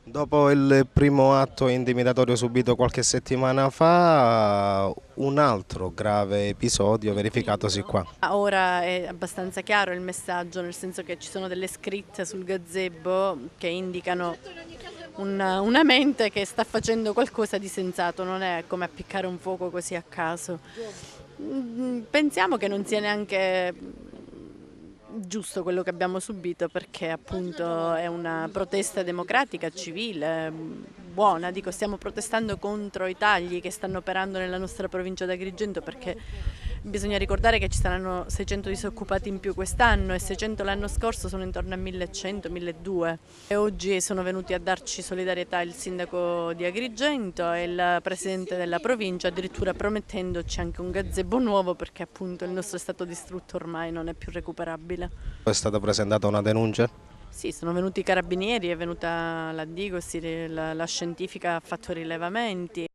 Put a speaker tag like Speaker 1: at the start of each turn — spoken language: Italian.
Speaker 1: Dopo il primo atto intimidatorio subito qualche settimana fa, un altro grave episodio verificatosi qua.
Speaker 2: Ora è abbastanza chiaro il messaggio, nel senso che ci sono delle scritte sul gazebo che indicano una mente che sta facendo qualcosa di sensato, non è come appiccare un fuoco così a caso. Pensiamo che non sia neanche giusto quello che abbiamo subito perché appunto è una protesta democratica, civile, buona, dico stiamo protestando contro i tagli che stanno operando nella nostra provincia di Agrigento perché bisogna ricordare che ci saranno 600 disoccupati in più quest'anno e 600 l'anno scorso sono intorno a 1100, 1200 e oggi sono venuti a darci solidarietà il sindaco di Agrigento e il presidente della provincia addirittura promettendoci anche un gazebo nuovo perché appunto il nostro è stato distrutto ormai, non è più recuperabile.
Speaker 1: È stata presentata una denuncia?
Speaker 2: Sì, sono venuti i carabinieri, è venuta la Digos, la scientifica ha fatto rilevamenti.